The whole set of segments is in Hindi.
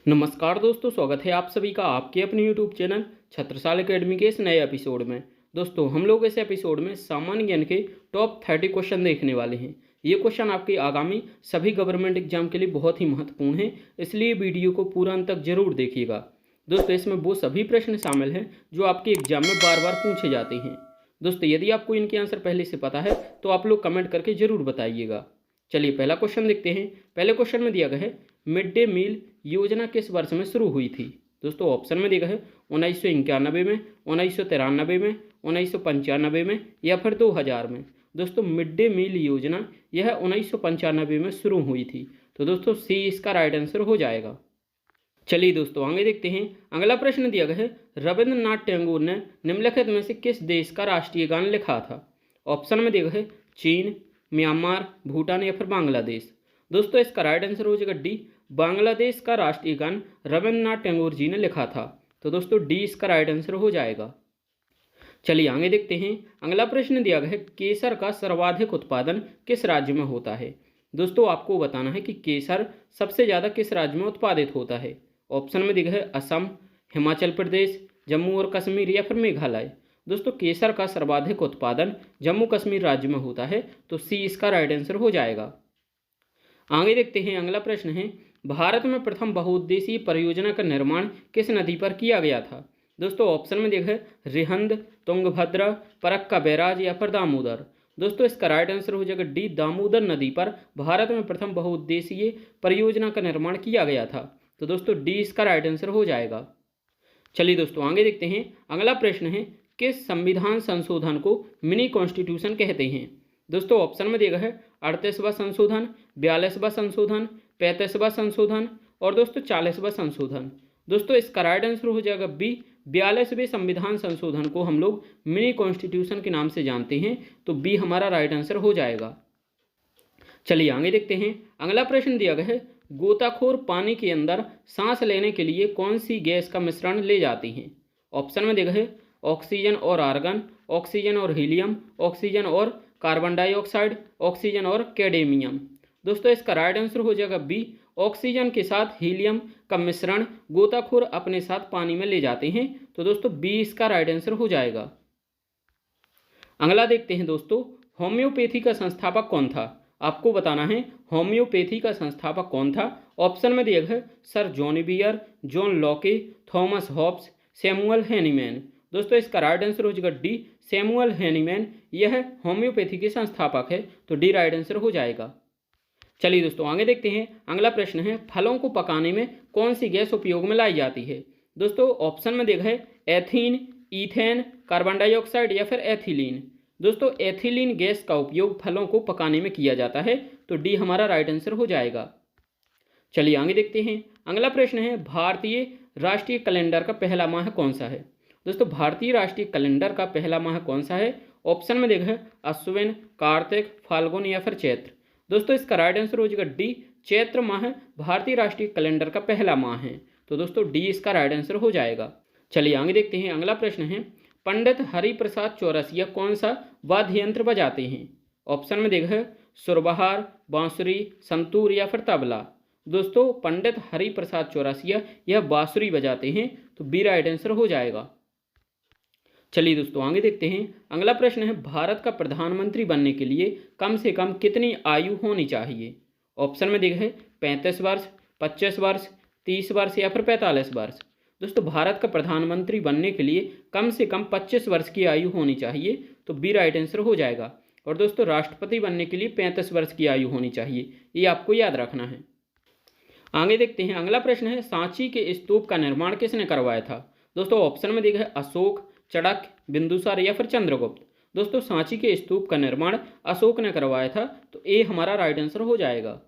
नमस्कार दोस्तों, स्वागत है आप सभी का आपके अपने YouTube चैनल छत्रसाल एकेडमी के इस नए एपिसोड में। दोस्तों, हम लोग इस एपिसोड में सामान्य ज्ञान के टॉप 30 क्वेश्चन देखने वाले हैं। ये क्वेश्चन आपके आगामी सभी गवर्नमेंट एग्जाम के लिए बहुत ही महत्वपूर्ण है, इसलिए वीडियो को पूरा अंत तक जरूर देखिएगा। दोस्तों, इसमें वो सभी प्रश्न शामिल हैं जो आपके एग्जाम में बार बार पूछे जाते हैं। दोस्तों, यदि आपको इनके आंसर पहले से पता है तो आप लोग कमेंट करके जरूर बताइएगा। चलिए पहला क्वेश्चन देखते हैं। पहले क्वेश्चन में दिया गया है, मिड डे मील योजना किस वर्ष में शुरू हुई थी। दोस्तों, ऑप्शन में दिया है 1991 में, 1993 में, 1995 में या फिर 2000 में। दोस्तों, मिड डे मील योजना यह 1995 में शुरू हुई थी। तो दोस्तों, सी इसका राइट आंसर हो जाएगा। चलिए दोस्तों, आगे देखते हैं। अगला प्रश्न दिया गया है, रविंद्रनाथ टैगोर ने निम्नलिखित में से किस देश का राष्ट्रीय गान लिखा था। ऑप्शन में दिया गया है चीन, म्यांमार, भूटान या फिर बांग्लादेश। दोस्तों, इसका राइट आंसर हो जाएगा डी, बांग्लादेश का राष्ट्रीय गान रविंद्रनाथ टैगोर जी ने लिखा था। तो दोस्तों, डी इसका राइट आंसर हो जाएगा। चलिए आगे देखते हैं। अगला प्रश्न दिया गया है, केसर का सर्वाधिक उत्पादन किस राज्य में होता है। दोस्तों, आपको बताना है कि केसर सबसे ज़्यादा किस राज्य में उत्पादित होता है। ऑप्शन में दिया है असम, हिमाचल प्रदेश, जम्मू और कश्मीर या फिर मेघालय। दोस्तों, केसर का सर्वाधिक उत्पादन जम्मू कश्मीर राज्य में होता है। तो सी इसका राइट आंसर हो जाएगा। आगे देखते हैं। अगला प्रश्न है, भारत में प्रथम बहुउद्देशीय परियोजना का निर्माण किस नदी पर किया गया था। दोस्तों, ऑप्शन में देखा है रिहंद, तुंगभद्रा, फरक्का बैराज या फिर दामोदर। दोस्तों, इसका राइट आंसर हो जाएगा डी, दामोदर नदी पर भारत में प्रथम बहुउद्देशीय परियोजना का निर्माण किया गया था। तो दोस्तों, डी इसका राइट आंसर हो जाएगा। चलिए दोस्तों, आगे देखते हैं। अगला प्रश्न है, किस संविधान संशोधन को मिनी कॉन्स्टिट्यूशन कहते हैं। दोस्तों, ऑप्शन में दिया है 38वां संशोधन, 42वां संशोधन, 35वां संशोधन और दोस्तों 40वां संशोधन। दोस्तों, इसका राइट आंसर हो जाएगा बी, 42वें संविधान संशोधन को हम लोग मिनी कॉन्स्टिट्यूशन के नाम से जानते हैं। तो बी हमारा राइट आंसर हो जाएगा। चलिए आगे देखते हैं। अगला प्रश्न दिया गया है, गोताखोर पानी के अंदर सांस लेने के लिए कौन सी गैस का मिश्रण ले जाती हैं। ऑप्शन में दिया है ऑक्सीजन और आर्गन, ऑक्सीजन और हीलियम, ऑक्सीजन और कार्बन डाइऑक्साइड, ऑक्सीजन और कैडेमियम। दोस्तों, इसका राइट आंसर हो जाएगा बी, ऑक्सीजन के साथ हीलियम का मिश्रण गोताखोर अपने साथ पानी में ले जाते हैं। तो दोस्तों, बी इसका राइट आंसर हो जाएगा। अगला देखते हैं दोस्तों, होम्योपैथी का संस्थापक कौन था। आपको बताना है होम्योपैथी का संस्थापक कौन था। ऑप्शन में दिया है sir John Beer, John Locke, Thomas Hobbes, Samuel Hahnemann. दोस्तों, इसका राइट आंसर हो जाएगा डी, सैमुअल हैनीमैन यह होम्योपैथी के संस्थापक है। तो डी राइट आंसर हो जाएगा। चलिए दोस्तों, आगे देखते हैं। अगला प्रश्न है, फलों को पकाने में कौन सी गैस उपयोग में लाई जाती है। दोस्तों, ऑप्शन में देखा है एथीन, ईथेन, कार्बन डाइऑक्साइड या फिर एथिलीन। दोस्तों, एथिलीन गैस का उपयोग फलों को पकाने में किया जाता है। तो डी हमारा राइट आंसर हो जाएगा। चलिए आगे देखते हैं। अगला प्रश्न है, भारतीय राष्ट्रीय कैलेंडर का पहला माह कौन सा है। दोस्तों, भारतीय राष्ट्रीय कैलेंडर का पहला माह कौन सा है। ऑप्शन में देखा है अश्विन, कार्तिक, फाल्गुन या फिर चैत्र। दोस्तों, इसका राइट आंसर हो जाएगा डी, चैत्र माह भारतीय राष्ट्रीय कैलेंडर का पहला माह है। तो दोस्तों, डी इसका राइट आंसर हो जाएगा। चलिए आगे देखते हैं। अगला प्रश्न है, पंडित हरिप्रसाद चौरसिया कौन सा वाद्य यंत्र बजाते हैं। ऑप्शन में देखा है सुरबहार, बांसुरी, संतूर या फिर तबला। दोस्तों, पंडित हरिप्रसाद चौरसिया यह बांसुरी बजाते हैं। तो बी राइट आंसर हो जाएगा। चलिए दोस्तों, आगे देखते हैं। अगला प्रश्न है, भारत का प्रधानमंत्री बनने के लिए कम से कम कितनी आयु होनी चाहिए। ऑप्शन में देखा है 35 वर्ष, 25 वर्ष, 30 वर्ष या फिर 45 वर्ष। दोस्तों, भारत का प्रधानमंत्री बनने के लिए कम से कम 25 वर्ष की आयु होनी चाहिए। तो बी राइट आंसर हो जाएगा। और दोस्तों, राष्ट्रपति बनने के लिए 35 वर्ष की आयु होनी चाहिए, ये आपको याद रखना है। आगे देखते हैं। अगला प्रश्न है, सांची के स्तूप का निर्माण किसने करवाया था। दोस्तों, ऑप्शन में देखा है अशोक, चाणक्य, बिंदुसार या फिर चंद्रगुप्त। दोस्तों, सांची के स्तूप का निर्माण अशोक ने करवाया था। तो ए हमारा राइट आंसर हो जाएगा।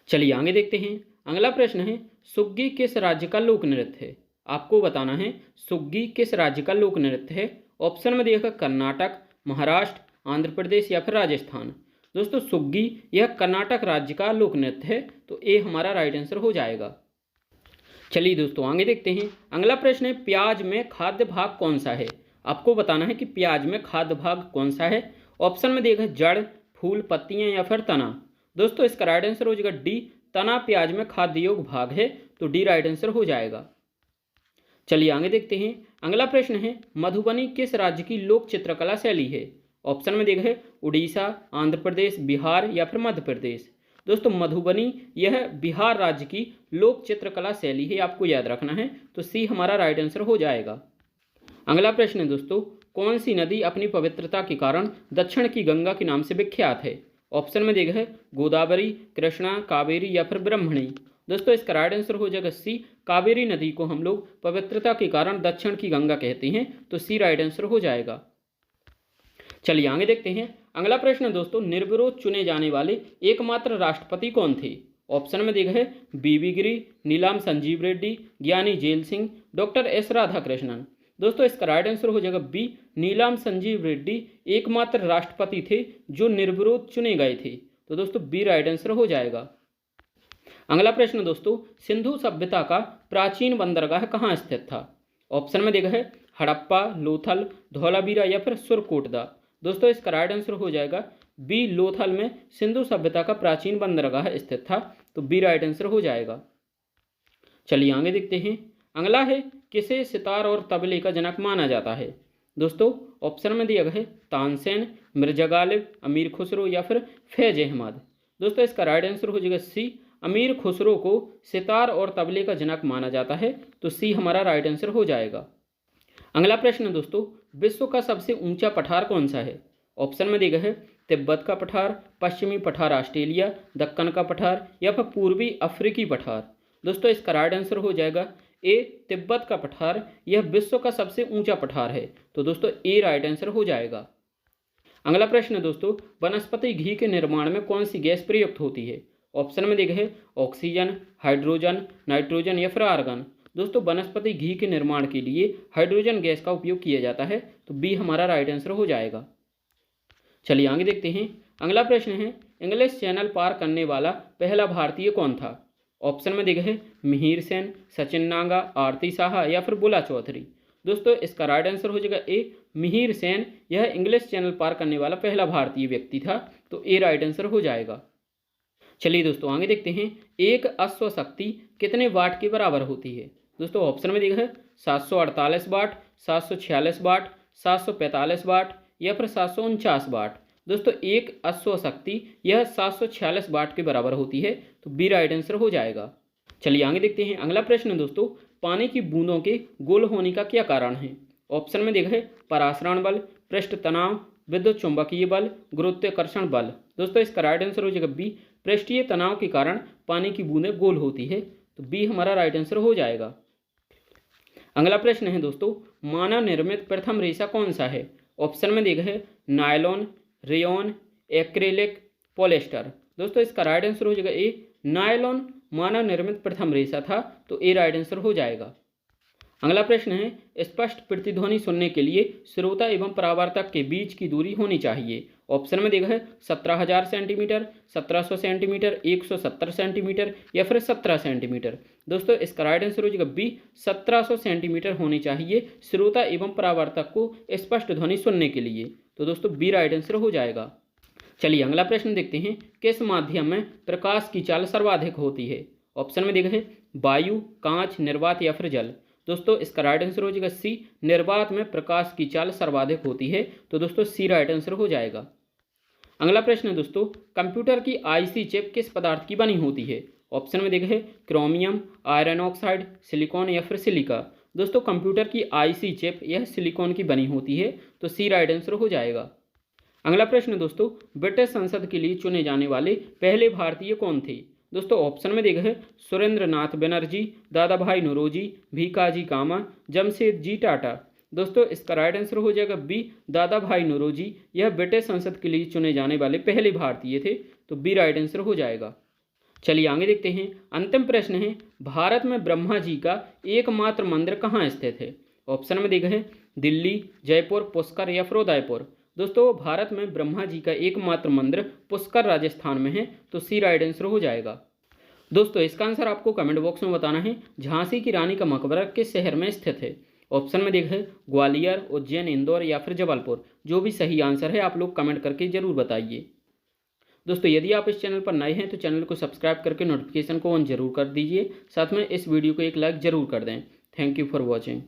चलिए आगे देखते हैं। अगला प्रश्न है, सुग्गी किस राज्य का लोक नृत्य है। आपको बताना है सुग्गी किस राज्य का लोक नृत्य है। ऑप्शन में देखा कर्नाटक, महाराष्ट्र, आंध्र प्रदेश या फिर राजस्थान। दोस्तों, सुग्गी यह कर्नाटक राज्य का लोक नृत्य है। तो ए हमारा राइट आंसर हो जाएगा। चलिए दोस्तों, आगे देखते हैं। अगला प्रश्न है, प्याज में खाद्य भाग कौन सा है। आपको बताना है कि प्याज में खाद्य भाग कौन सा है। ऑप्शन में देखा जड़, फूल, पत्तियां या फिर तना। दोस्तों, इसका राइट आंसर हो जाएगा डी, तना प्याज में खाद्य योग भाग है। तो डी राइट आंसर हो जाएगा। चलिए आगे देखते हैं। अगला प्रश्न है, मधुबनी किस राज्य की लोक चित्रकला शैली है? ऑप्शन में देखा है उड़ीसा, आंध्र प्रदेश, बिहार या फिर मध्य प्रदेश। दोस्तों मधुबनी यह बिहार राज्य की लोक चित्रकला शैली है, आपको याद रखना है, तो सी हमारा राइट आंसर हो जाएगा। अगला प्रश्न है दोस्तों, कौन सी नदी अपनी पवित्रता के कारण दक्षिण की गंगा के नाम से विख्यात है? ऑप्शन में देखा है गोदावरी, कृष्णा, कावेरी या फिर ब्रह्मणी। दोस्तों इसका राइट आंसर हो जाएगा सी, कावेरी नदी को हम लोग पवित्रता के कारण दक्षिण की गंगा कहते हैं, तो सी राइट आंसर हो जाएगा। चलिए आगे देखते हैं। अगला प्रश्न दोस्तों, निर्विरोध चुने जाने वाले एकमात्र राष्ट्रपति कौन थे? ऑप्शन में देखा है बीबी गिरी, नीलाम संजीव रेड्डी, ज्ञानी जेल सिंह, डॉक्टर एस राधाकृष्णन। दोस्तों इसका राइट आंसर हो जाएगा बी, नीलाम संजीव रेड्डी एकमात्र राष्ट्रपति थे जो निर्विरोध चुने गए थे, तो दोस्तों बी राइट आंसर हो जाएगा। अगला प्रश्न दोस्तों, सिंधु सभ्यता का प्राचीन बंदरगाह कहाँ स्थित था? ऑप्शन में देखा है हड़प्पा, लोथल, धौलावीरा या फिर सुरकोटदा। दोस्तों इसका राइट आंसर हो जाएगा बी, लोथल में सिंधु सभ्यता का प्राचीन बंदरगाह स्थित था, तो बी राइट आंसर हो जाएगा। चलिए आगे देखते हैं। अगला है, किसे सितार और तबले का जनक माना जाता है? दोस्तों ऑप्शन में दिया गया है तानसेन, मिर्जा गालिब, अमीर खुसरो या फिर फैज अहमद। दोस्तों इसका राइट आंसर हो जाएगा सी, अमीर खुसरो को सितार और तबले का जनक माना जाता है, तो सी हमारा राइट आंसर हो जाएगा। अगला प्रश्न दोस्तों, विश्व का सबसे ऊंचा पठार कौन सा है? ऑप्शन में दिया है तिब्बत का पठार, पश्चिमी पठार ऑस्ट्रेलिया, दक्कन का पठार या फिर पूर्वी अफ्रीकी पठार। दोस्तों इसका राइट आंसर हो जाएगा ए, तिब्बत का पठार, यह विश्व का सबसे ऊंचा पठार है, तो दोस्तों ए राइट आंसर हो जाएगा। अगला प्रश्न दोस्तों, वनस्पति घी के निर्माण में कौन सी गैस प्रयुक्त होती है? ऑप्शन में देखा है ऑक्सीजन, हाइड्रोजन, नाइट्रोजन या फिर आर्गन। दोस्तों वनस्पति घी के निर्माण के लिए हाइड्रोजन गैस का उपयोग किया जाता है, तो बी हमारा राइट आंसर हो जाएगा। चलिए आगे देखते हैं। अगला प्रश्न है, इंग्लिश चैनल पार करने वाला पहला भारतीय कौन था? ऑप्शन में देखा है मिहिर सेन, सचिन नागा, आरती साहा या फिर बुला चौधरी। दोस्तों इसका राइट आंसर हो जाएगा ए, मिहिर सेन, यह इंग्लिश चैनल पार करने वाला पहला भारतीय व्यक्ति था, तो ए राइट आंसर हो जाएगा। चलिए दोस्तों आगे देखते हैं। एक अश्व शक्ति कितने वाट के बराबर होती है? दोस्तों ऑप्शन में देखा है 748 वाट, 746 वाट, 745 वाट या फिर 749 वाट। दोस्तों एक अश्व शक्ति यह 746 वाट के बराबर होती है, तो बी राइट आंसर हो जाएगा। चलिए आगे देखते हैं। अगला प्रश्न दोस्तों, पानी की बूंदों के गोल होने का क्या कारण है? ऑप्शन में देखा है परासरण बल, पृष्ठ तनाव, विद्युत चुंबकीय बल, गुरुत्वाकर्षण बल। दोस्तों इसका राइट आंसर हो जाएगा बी, पृष्ठीय तनाव के कारण पानी की बूंदें गोल होती है, तो बी हमारा राइट आंसर हो जाएगा। अगला प्रश्न है दोस्तों, मानव निर्मित प्रथम रेशा कौन सा है? ऑप्शन में देखा है नायलॉन, रेयॉन, एक्रेलिक, पॉलिएस्टर। दोस्तों इसका राइट आंसर हो जाएगा ए, नायलॉन मानव निर्मित प्रथम रेशा था, तो ए राइट आंसर हो जाएगा। अगला प्रश्न है, स्पष्ट प्रतिध्वनि सुनने के लिए श्रोता एवं परावर्तक के बीच की दूरी होनी चाहिए। ऑप्शन में देखा है 17,000 सेंटीमीटर, 1700 सेंटीमीटर, 170 सेंटीमीटर या फिर 17 सेंटीमीटर। दोस्तों इसका राइट आंसर हो जाएगा बी, 1700 सेंटीमीटर होनी चाहिए श्रोता एवं परावर्तक को स्पष्ट ध्वनि सुनने के लिए, तो दोस्तों बी राइट आंसर हो जाएगा। चलिए अगला प्रश्न देखते हैं। किस माध्यम में प्रकाश की चाल सर्वाधिक होती है? ऑप्शन में देखा है वायु, कांच, निर्वात या फिर जल। दोस्तों इसका राइट आंसर हो जाएगा सी, निर्वात में प्रकाश की चाल सर्वाधिक होती है, तो दोस्तों सी राइट आंसर हो जाएगा। अगला प्रश्न है दोस्तों, कंप्यूटर की आईसी चिप किस पदार्थ की बनी होती है? ऑप्शन में देखा है क्रोमियम, आयरन ऑक्साइड, सिलिकॉन या फिर सिलिका। दोस्तों कंप्यूटर की आईसी चिप यह सिलिकॉन की बनी होती है, तो सी राइट आंसर हो जाएगा। अगला प्रश्न दोस्तों, ब्रिटिश संसद के लिए चुने जाने वाले पहले भारतीय कौन थे? दोस्तों ऑप्शन में देखा है सुरेंद्र नाथ बनर्जी, दादा भाई नौरोजी, भीकाजी कामा, जमशेदजी टाटा। दोस्तों इसका राइट आंसर हो जाएगा बी, दादा भाई नौरोजी, यह ब्रिटिश संसद के लिए चुने जाने वाले पहले भारतीय थे, तो बी राइट आंसर हो जाएगा। चलिए आगे देखते हैं। अंतिम प्रश्न है, भारत में ब्रह्मा जी का एकमात्र मंदिर कहाँ स्थित है? ऑप्शन में देखा है दिल्ली, जयपुर, पुष्कर या फिर उदयपुर। दोस्तों भारत में ब्रह्मा जी का एकमात्र मंदिर पुष्कर राजस्थान में है, तो सी राइट आंसर हो जाएगा। दोस्तों इसका आंसर आपको कमेंट बॉक्स में बताना है। झांसी की रानी का मकबरा किस शहर में स्थित है? ऑप्शन में देखा है ग्वालियर, उज्जैन, इंदौर या फिर जबलपुर। जो भी सही आंसर है आप लोग कमेंट करके जरूर बताइए। दोस्तों यदि आप इस चैनल पर नए हैं तो चैनल को सब्सक्राइब करके नोटिफिकेशन को ऑन जरूर कर दीजिए। साथ में इस वीडियो को एक लाइक ज़रूर कर दें। Thank you for watching.